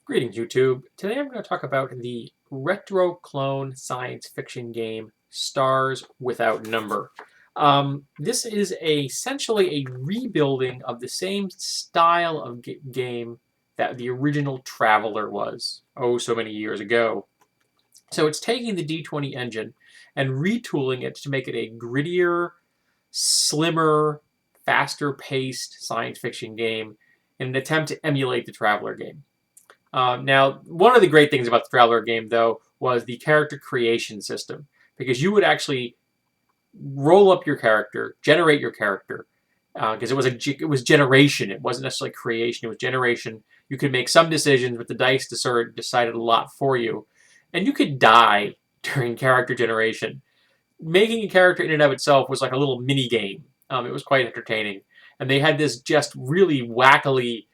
Greetings, YouTube. Today I'm going to talk about the retro clone science fiction game Stars Without Number. This is essentially a rebuilding of the same style of game that the original Traveler was, oh so many years ago. So it's taking the D20 engine and retooling it to make it a grittier, slimmer, faster-paced science fiction game in an attempt to emulate the Traveler game. Now, one of the great things about the Traveler game, though, was the character creation system, because you would actually roll up your character, generate your character, because it was generation. It wasn't necessarily creation. It was generation. You could make some decisions, but the dice decided a lot for you, and you could die during character generation. Making a character in and of itself was like a little mini game. It was quite entertaining, and they had this just really wackily,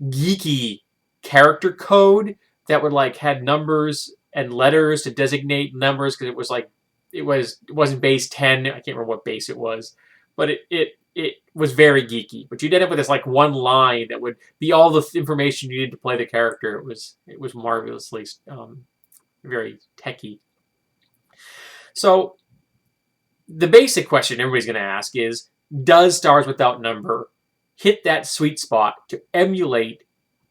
geeky character code that would had numbers and letters to designate numbers, because it wasn't base 10. I can't remember what base it was, but it was very geeky. But you'd end up with this one line that would be all the information you needed to play the character. It was marvelously very techy. So the basic question everybody's going to ask is, does Stars Without Number hit that sweet spot to emulate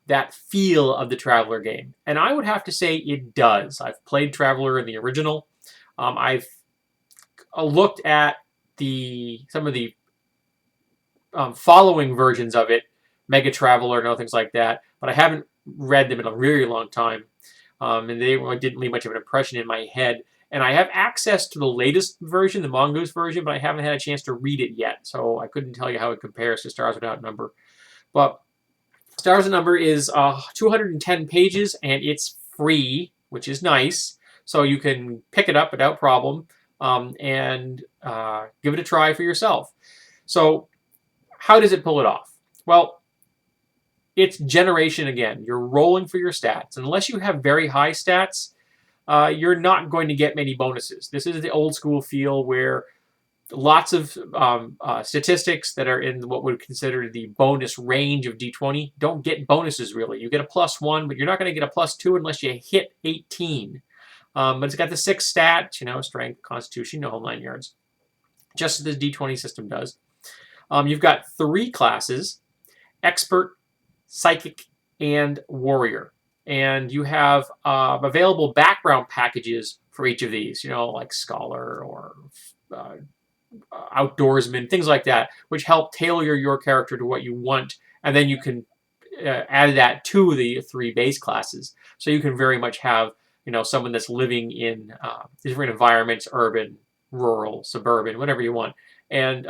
that feel of the Traveler game? And I would have to say it does. I've played Traveler in the original. I've looked at some of the following versions of it, Mega Traveler and other things like that, but I haven't read them in a really long time. And they didn't leave much of an impression in my head. And I have access to the latest version, the Mongoose version, but I haven't had a chance to read it yet, so I couldn't tell you how it compares to Stars Without Number. But Stars Without Number is 210 pages, and it's free, which is nice. So you can pick it up without problem and give it a try for yourself. So how does it pull it off? Well, it's generation again. You're rolling for your stats. Unless you have very high stats, you're not going to get many bonuses. This is the old school feel where lots of statistics that are in what would consider the bonus range of D20 don't get bonuses, really. You get a +1, but you're not going to get a +2 unless you hit 18. But it's got the 6 stats, strength, constitution, the whole 9 yards, just as the D20 system does. You've got 3 classes: expert, psychic, and warrior. And you have available background packages for each of these, like scholar or outdoorsman, things like that, which help tailor your character to what you want. And then you can add that to the 3 base classes. So you can very much have, someone that's living in different environments: urban, rural, suburban, whatever you want. And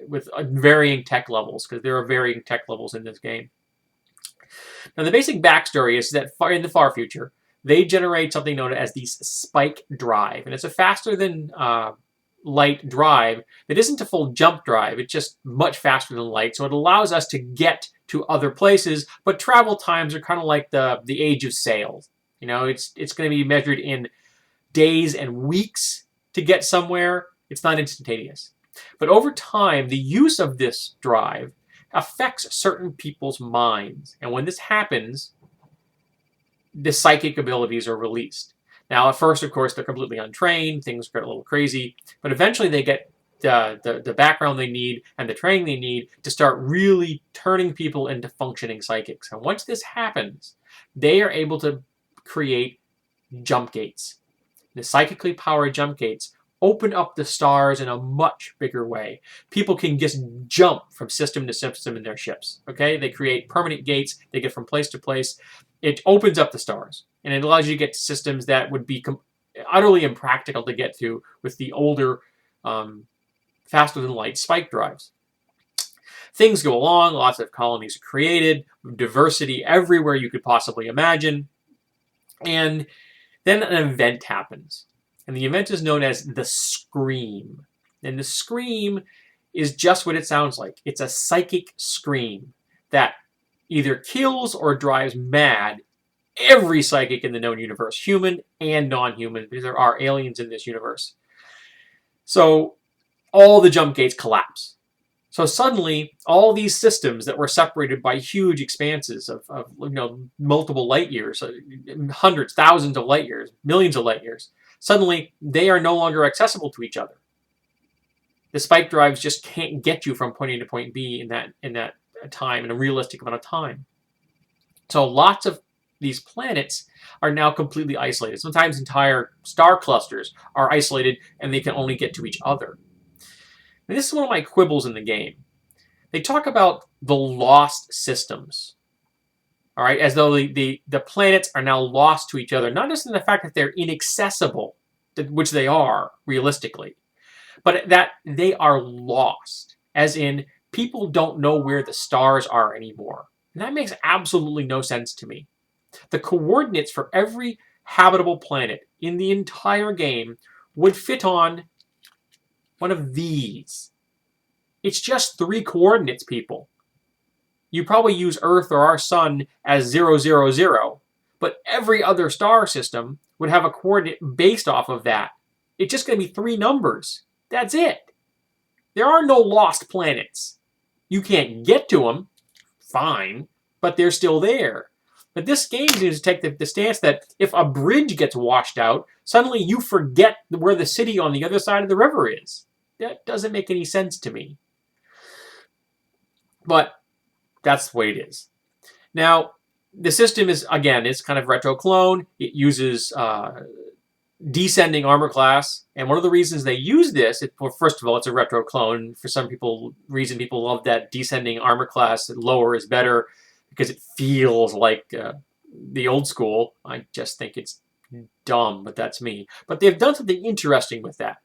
with varying tech levels, because there are varying tech levels in this game. Now, the basic backstory is that in the far future, they generate something known as the spike drive. And it's a faster than light drive that isn't a full jump drive. It's just much faster than light. So it allows us to get to other places, but travel times are kind of like the age of sail. It's going to be measured in days and weeks to get somewhere. It's not instantaneous. But over time, the use of this drive affects certain people's minds. And when this happens, the psychic abilities are released. Now, at first, of course, they're completely untrained. Things get a little crazy. But eventually, they get the background they need and the training they need to start really turning people into functioning psychics. And once this happens, they are able to create jump gates. The psychically powered jump gates open up the stars in a much bigger way. People can just jump from system to system in their ships. Okay, they create permanent gates. They get from place to place. It opens up the stars, and it allows you to get to systems that would be utterly impractical to get to with the older, faster than light spike drives. Things go along. Lots of colonies are created. Diversity everywhere you could possibly imagine. And then an event happens. And the event is known as the Scream. And the Scream is just what it sounds like. It's a psychic scream that either kills or drives mad every psychic in the known universe, human and non-human, because there are aliens in this universe. So all the jump gates collapse. So suddenly, all these systems that were separated by huge expanses of multiple light years, hundreds, thousands of light years, millions of light years, suddenly they are no longer accessible to each other. The spike drives just can't get you from point A to point B in that time, in a realistic amount of time. So lots of these planets are now completely isolated. Sometimes entire star clusters are isolated and they can only get to each other. And this is one of my quibbles in the game. They talk about the lost systems, all right, as though the planets are now lost to each other, not just in the fact that they're inaccessible, which they are realistically, but that they are lost, as in people don't know where the stars are anymore. And that makes absolutely no sense to me. The coordinates for every habitable planet in the entire game would fit on one of these. It's just 3 coordinates, people. You probably use Earth or our sun as 0, 0, 0, but every other star system would have a coordinate based off of that. It's just going to be 3 numbers. That's it. There are no lost planets. You can't get to them, fine, but they're still there. But this game seems to take the stance that if a bridge gets washed out, suddenly you forget where the city on the other side of the river is. That doesn't make any sense to me. But that's the way it is. Now, the system is, again, it's kind of retro clone. It uses descending armor class. And one of the reasons they use this, well, first of all, it's a retro clone. For some people love that descending armor class. Lower is better because it feels like the old school. I just think it's dumb, but that's me. But they've done something interesting with that.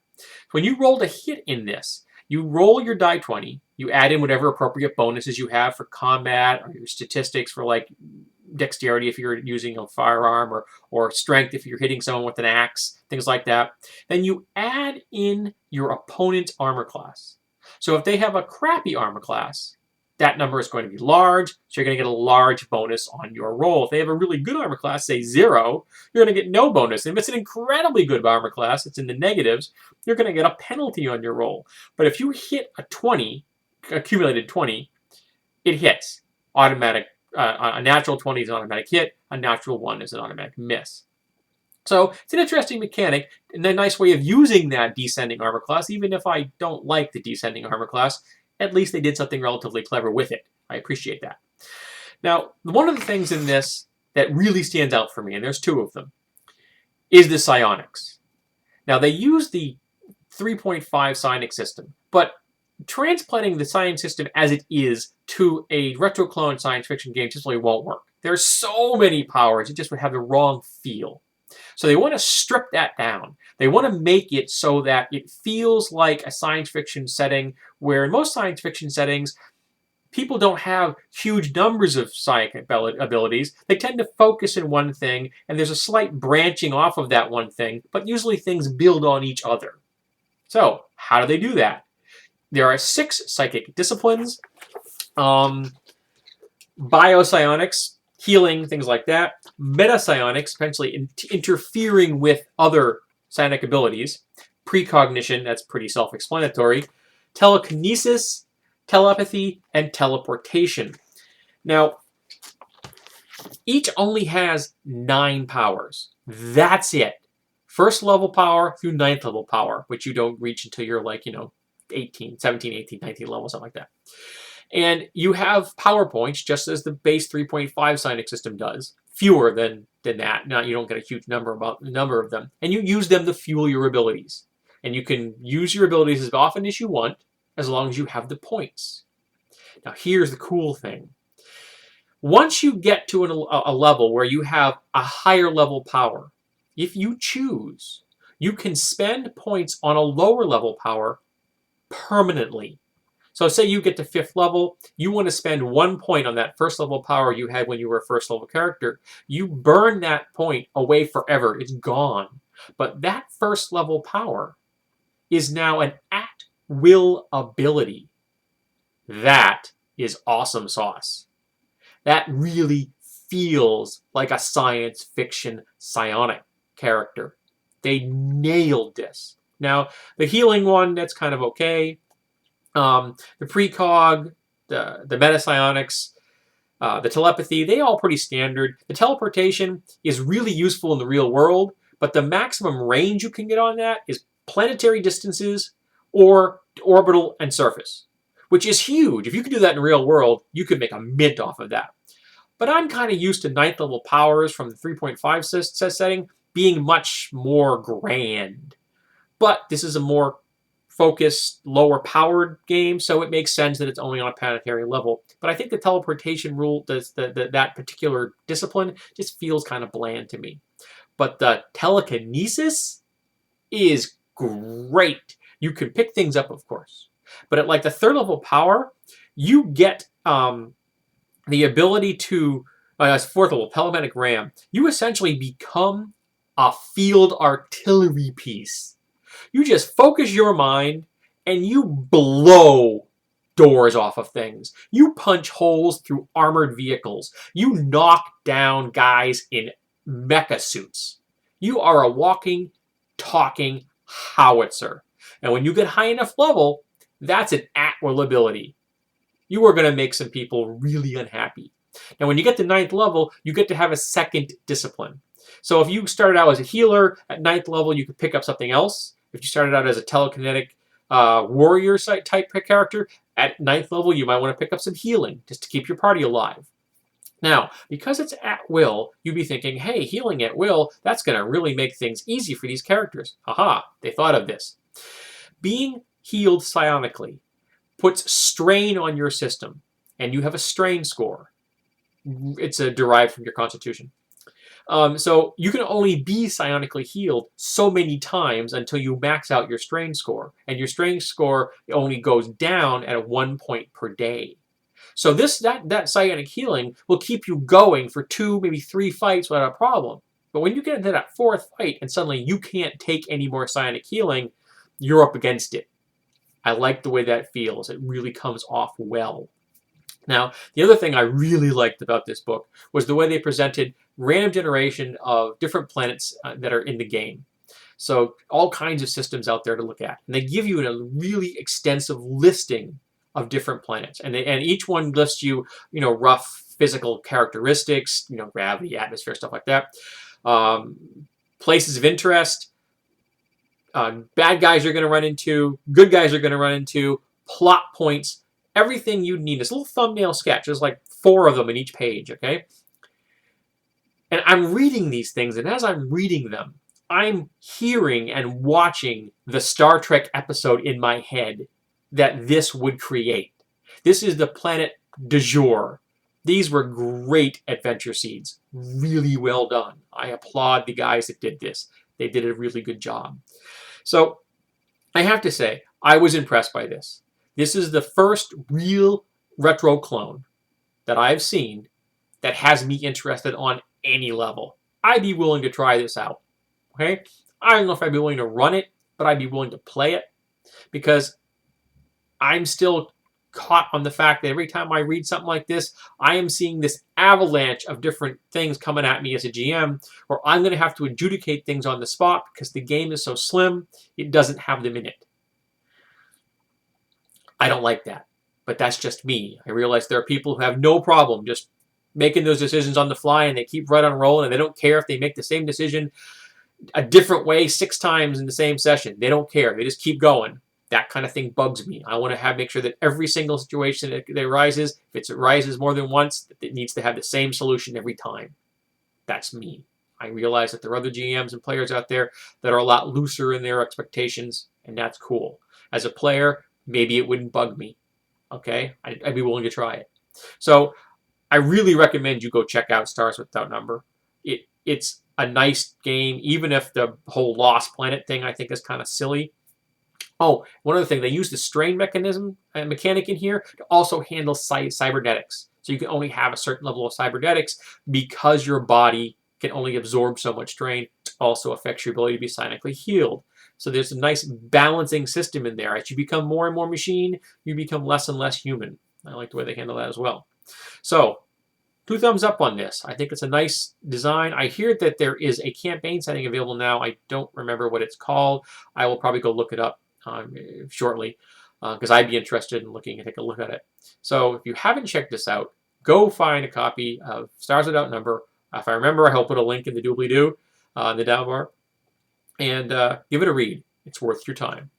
When you rolled a hit in this, you roll your die 20, you add in whatever appropriate bonuses you have for combat, or your statistics for like dexterity if you're using a firearm, or strength if you're hitting someone with an axe, things like that. Then you add in your opponent's armor class. So if they have a crappy armor class, that number is going to be large, so you're going to get a large bonus on your roll. If they have a really good armor class, say 0, you're going to get no bonus. And if it's an incredibly good armor class, it's in the negatives, you're going to get a penalty on your roll. But if you hit a 20, accumulated 20, it hits. Automatic. A natural 20 is an automatic hit. A natural 1 is an automatic miss. So it's an interesting mechanic and a nice way of using that descending armor class. Even if I don't like the descending armor class, at least they did something relatively clever with it. I appreciate that. Now, one of the things in this that really stands out for me, and there's 2 of them, is the Psyonix. Now, they use the 3.5 Psyonix system, but transplanting the science system as it is to a retro-clone science fiction game just really won't work. There's so many powers, it just would have the wrong feel. So they want to strip that down. They want to make it so that it feels like a science fiction setting where in most science fiction settings, people don't have huge numbers of psychic abilities. They tend to focus in one thing, and there's a slight branching off of that one thing, but usually things build on each other. So how do they do that? There are 6 psychic disciplines. Biopsionics, healing, things like that. Metapsionics, essentially interfering with other psionic abilities. Precognition, that's pretty self-explanatory. Telekinesis, telepathy, and teleportation. Now, each only has 9 powers. That's it. First level power through 9th level power, which you don't reach until you're like, 17, 18, 19 levels, something like that. And you have power points, just as the base 3.5 Psyonix system does. Fewer than that. Now, you don't get a huge number of them. And you use them to fuel your abilities. And you can use your abilities as often as you want, as long as you have the points. Now, here's the cool thing. Once you get to a level where you have a higher level power, if you choose, you can spend points on a lower level power permanently. So say you get to 5th level, you want to spend 1 point on that first level power you had when you were a first level character. You burn that point away forever. It's gone. But that first level power is now an at-will ability. That is awesome sauce. That really feels like a science fiction psionic character. They nailed this. Now, the healing one, that's kind of okay. The precog, the meta Psyonix, the telepathy, they all pretty standard. The teleportation is really useful in the real world, but the maximum range you can get on that is planetary distances or orbital and surface, which is huge. If you could do that in the real world, you could make a mint off of that. But I'm kind of used to ninth level powers from the 3.5 setting being much more grand. But this is a more focused, lower powered game, so it makes sense that it's only on a planetary level. But I think the teleportation rule, that particular discipline, just feels kind of bland to me. But the telekinesis is great. You can pick things up, of course. But at like the third level power, you get the ability to, as fourth level, Pelematic Ram, you essentially become a field artillery piece. You just focus your mind and you blow doors off of things. You punch holes through armored vehicles. You knock down guys in mecha suits. You are a walking, talking howitzer. And when you get high enough level, that's an at-will ability. You are going to make some people really unhappy. Now, when you get to 9th level, you get to have a second discipline. So if you started out as a healer, at 9th level, you could pick up something else. If you started out as a telekinetic warrior type character, at 9th level, you might want to pick up some healing just to keep your party alive. Now, because it's at will, you'd be thinking, hey, healing at will, that's going to really make things easy for these characters. Haha, they thought of this. Being healed psionically puts strain on your system, and you have a strain score. It's derived from your constitution. So you can only be psionically healed so many times until you max out your strain score. And your strain score only goes down at 1 point per day. So that psionic healing will keep you going for 2, maybe 3 fights without a problem. But when you get into that 4th fight and suddenly you can't take any more psionic healing, you're up against it. I like the way that feels. It really comes off well. Now, the other thing I really liked about this book was the way they presented random generation of different planets that are in the game. So all kinds of systems out there to look at. And they give you a really extensive listing of different planets. And each one lists you, rough physical characteristics, gravity, atmosphere, stuff like that. Places of interest, bad guys you're going to run into, good guys you're going to run into, plot points, everything you need. This little thumbnail sketch. There's like 4 of them in each page, okay? And I'm reading these things, and as I'm reading them, I'm hearing and watching the Star Trek episode in my head that this would create. This is the planet du jour. These were great adventure seeds. Really well done. I applaud the guys that did this. They did a really good job. So I have to say, I was impressed by this. This is the first real retro clone that I've seen that has me interested on any level. I'd be willing to try this out. Okay? I don't know if I'd be willing to run it, but I'd be willing to play it because I'm still caught on the fact that every time I read something like this, I am seeing this avalanche of different things coming at me as a GM, where I'm going to have to adjudicate things on the spot because the game is so slim, it doesn't have them in it. I don't like that, but that's just me. I realize there are people who have no problem just making those decisions on the fly, and they keep right on rolling, and they don't care if they make the same decision a different way 6 times in the same session. They don't care. They just keep going. That kind of thing bugs me. I want to make sure that every single situation that arises, if it arises more than once, it needs to have the same solution every time. That's me. I realize that there are other GMs and players out there that are a lot looser in their expectations, and that's cool. As a player, maybe it wouldn't bug me. Okay? I'd be willing to try it. So I really recommend you go check out Stars Without Number. It's a nice game, even if the whole Lost Planet thing I think is kind of silly. Oh, one other thing, they use the strain mechanic in here to also handle cybernetics. So you can only have a certain level of cybernetics because your body can only absorb so much strain. It also affects your ability to be psionically healed. So there's a nice balancing system in there. As you become more and more machine, you become less and less human. I like the way they handle that as well. So 2 thumbs up on this. I think it's a nice design. I hear that there is a campaign setting available now. I don't remember what it's called. I will probably go look it up shortly. because I'd be interested in looking and take a look at it. So if you haven't checked this out, go find a copy of Stars Without Number. If I remember, I'll put a link in the doobly-doo in the down bar, and give it a read. It's worth your time.